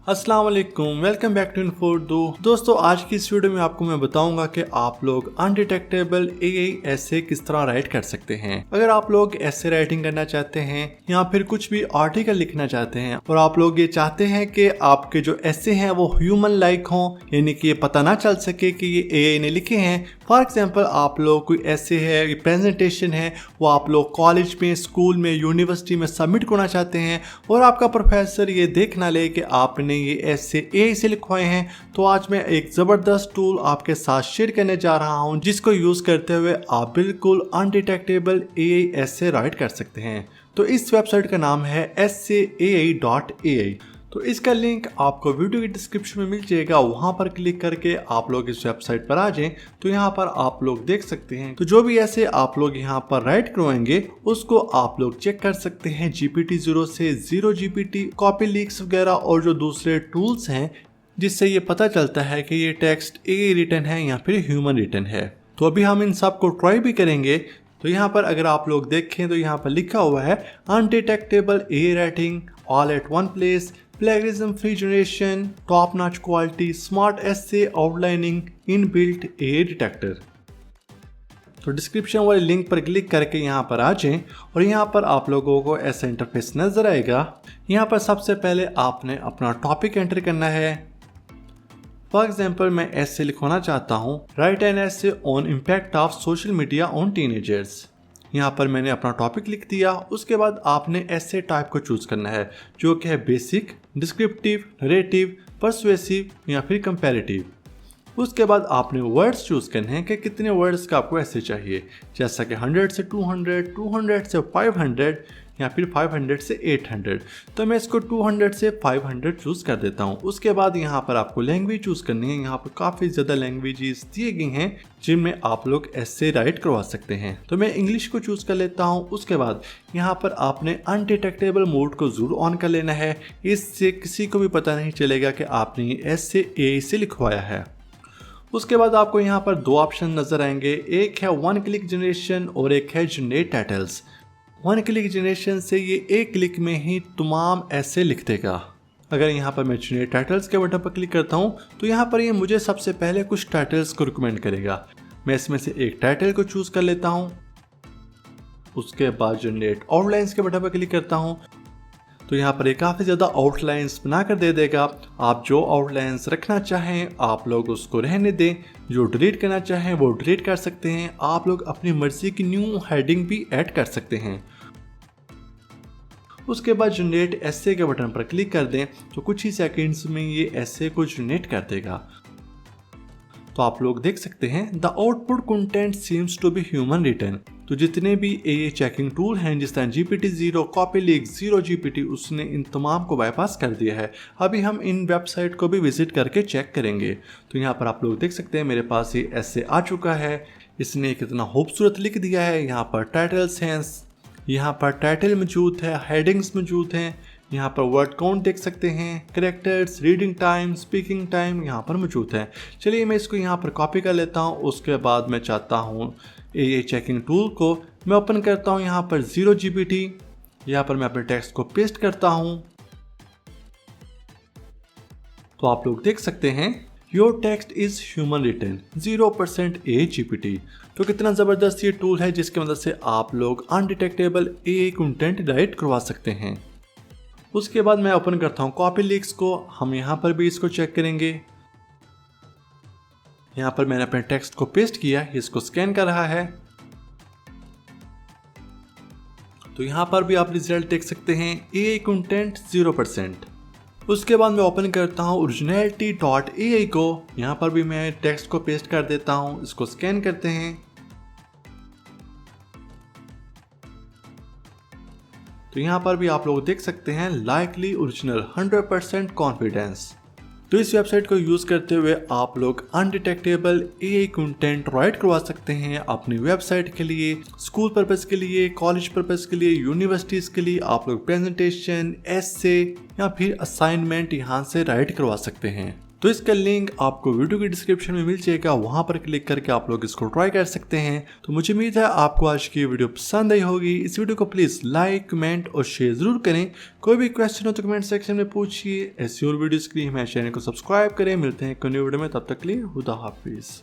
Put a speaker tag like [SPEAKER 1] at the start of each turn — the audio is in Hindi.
[SPEAKER 1] अस्सलाम वालेकुम, वेलकम बैक टू इन्फो। दोस्तों आज की इस वीडियो में आपको मैं बताऊंगा कि आप लोग अनडिटेक्टेबल एआई ऐसे किस तरह राइट कर सकते हैं। अगर आप लोग ऐसे राइटिंग करना चाहते हैं या फिर कुछ भी आर्टिकल लिखना चाहते हैं और आप लोग ये चाहते हैं कि आपके जो ऐसे हैं वो ह्यूमन लाइक हों, यानी कि ये पता ना चल सके कि ये एआई ने लिखे हैं। फॉर एग्जाम्पल आप लोग कोई ऐसे है प्रेजेंटेशन है वो आप लोग कॉलेज में, स्कूल में, यूनिवर्सिटी में सबमिट करना चाहते हैं और आपका प्रोफेसर ये देख ना ले कि आपने ये ऐसे एआई से लिखवाए हैं, तो आज मैं एक ज़बरदस्त टूल आपके साथ शेयर करने जा रहा हूं जिसको यूज़ करते हुए आप बिल्कुल अनडिटेक्टेबल एआई ऐसे राइट कर सकते हैं। तो इस वेबसाइट का नाम है essay.ai। तो इसका लिंक आपको वीडियो की डिस्क्रिप्शन में मिल जाएगा, वहां पर क्लिक करके आप लोग इस वेबसाइट पर आ जाएं तो यहाँ पर आप लोग देख सकते हैं। तो जो भी ऐसे आप लोग यहाँ पर राइट करवाएंगे उसको आप लोग चेक कर सकते हैं GPT-0 से, ज़ीरो GPT, कॉपीलीक्स वगैरह और जो दूसरे टूल्स हैं जिससे ये पता चलता है कि ये टेक्स्ट एआई रिटन है या फिर ह्यूमन रिटन है। तो अभी हम इन सब को ट्राई भी करेंगे। तो यहाँ पर अगर आप लोग देखें तो यहाँ पर लिखा हुआ है undetectable AI writing all at one place, plagiarism free generation, top notch quality, smart essay outlining, inbuilt AI detector. तो डिस्क्रिप्शन वाले लिंक पर क्लिक करके यहाँ पर आ जाएं और यहाँ पर आप लोगों को ऐसा इंटरफेस नजर आएगा। यहाँ पर सबसे पहले आपने अपना टॉपिक एंटर करना है। फॉर एग्जाम्पल मैं ऐसे लिखवाना चाहता हूँ राइट एन ऐसे on impact of social media on teenagers. यहाँ पर मैंने अपना टॉपिक लिख दिया। उसके बाद आपने ऐसे टाइप को चूज करना है जो कि है बेसिक, डिस्क्रिप्टिव, नरेटिव, पर्सुएसिव या फिर कंपैरेटिव। उसके बाद आपने वर्ड्स चूज करने हैं कि कितने वर्ड्स का आपको ऐसे चाहिए, जैसा कि 100 से 200, 200 से 500 या फिर 500 से 800। तो मैं इसको 200 से 500 चूज कर देता हूँ। उसके बाद यहाँ पर आपको लैंग्वेज चूज करनी है। यहाँ पर काफ़ी ज़्यादा लैंग्वेजेस दिए गई हैं जिनमें आप लोग ऐसे राइट करवा सकते हैं। तो मैं इंग्लिश को चूज कर लेता हूँ। उसके बाद यहाँ पर आपने अनडिटेक्टेबल मोड को जरूर ऑन कर लेना है, इससे किसी को भी पता नहीं चलेगा कि आपने ये ऐसे एआई से लिखवाया है। उसके बाद आपको यहाँ पर दो ऑप्शन नजर आएंगे, एक है वन क्लिक जनरेशन और एक है generate titles. One click generation से ये एक क्लिक में ही तमाम ऐसे लिख देगा। अगर यहाँ पर मैं जनरेट टाइटल्स के बटन पर क्लिक करता हूँ तो यहाँ पर ये मुझे सबसे पहले कुछ टाइटल्स को रिकमेंड करेगा। मैं इसमें से एक टाइटल को चूज कर लेता हूँ। उसके बाद जनरेट आउटलाइंस के बटन पर क्लिक करता हूँ तो यहाँ पर ये काफ़ी ज़्यादा आउटलाइंस बना कर दे देगा। आप जो आउटलाइंस रखना चाहें आप लोग उसको रहने दें, जो डिलीट करना चाहें वो डिलीट कर सकते हैं। आप लोग अपनी मर्जी की न्यू हेडिंग भी ऐड कर सकते हैं। उसके बाद जनरेट ऐसे के बटन पर क्लिक कर दें तो कुछ ही सेकंड्स में ये ऐसे को जनरेट कर देगा। तो आप लोग देख सकते हैं the output content seems to be human written. तो जितने भी एआई चेकिंग टूल हैं जिस तरह GPT-0, कॉपीलीक्स, ज़ीरो GPT, उसने इन तमाम को बाईपास कर दिया है। अभी हम इन वेबसाइट को भी विजिट करके चेक करेंगे। तो यहाँ पर आप लोग देख सकते हैं मेरे पास ये ऐसे आ चुका है। इसने कितना खूबसूरत लिख दिया है। यहाँ पर टाइटल्स हैं, यहाँ पर टाइटल मौजूद है, हेडिंग्स मौजूद हैं, यहाँ पर वर्ड काउंट देख सकते हैं, characters, reading time, speaking time यहाँ पर मौजूद है। चलिए मैं इसको यहाँ पर कॉपी कर लेता हूँ। उसके बाद मैं चाहता हूँ एआई चेकिंग टूल को मैं ओपन करता हूँ। यहाँ पर ज़ीरो GPT, यहाँ पर मैं अपने टेक्स्ट को पेस्ट करता हूँ। तो आप लोग देख सकते हैं your text is human written 0% AI GPT। तो कितना ज़बरदस्त ये टूल है जिसकी मदद से आप लोग अनडिटेक्टेबल एआई कंटेंट राइट करवा सकते हैं। उसके बाद मैं ओपन करता हूँ कॉपीलीक्स को। हम यहाँ पर भी इसको चेक करेंगे। यहाँ पर मैंने अपने टेक्स्ट को पेस्ट किया, इसको स्कैन कर रहा है। तो यहाँ पर भी आप रिजल्ट देख सकते हैं एआई कंटेंट 0%। उसके बाद मैं ओपन करता हूँ originality.ai को। यहाँ पर भी मैं टेक्स्ट को पेस्ट कर देता हूँ, इसको स्कैन करते हैं। तो यहाँ पर भी आप लोग देख सकते हैं लाइकली ओरिजिनल 100% कॉन्फिडेंस। तो इस वेबसाइट को यूज़ करते हुए आप लोग अनडिटेक्टेबल एआई कंटेंट राइट करवा सकते हैं अपनी वेबसाइट के लिए, स्कूल पर्पस के लिए, कॉलेज पर्पस के लिए, यूनिवर्सिटीज़ के लिए। आप लोग प्रेजेंटेशन, एसे या फिर असाइनमेंट यहाँ से राइट करवा सकते हैं। तो इसका लिंक आपको वीडियो की डिस्क्रिप्शन में मिल जाएगा, वहां पर क्लिक करके आप लोग इसको ट्राई कर सकते हैं। तो मुझे उम्मीद है आपको आज की वीडियो पसंद आई होगी। इस वीडियो को प्लीज लाइक, कमेंट और शेयर जरूर करें। कोई भी क्वेश्चन हो तो कमेंट सेक्शन में पूछिए। ऐसी और वीडियोस के लिए हमारे चैनल को सब्सक्राइब करें। मिलते हैं एक न्यू वीडियो में, तब तक के लिए खुदा हाफिज।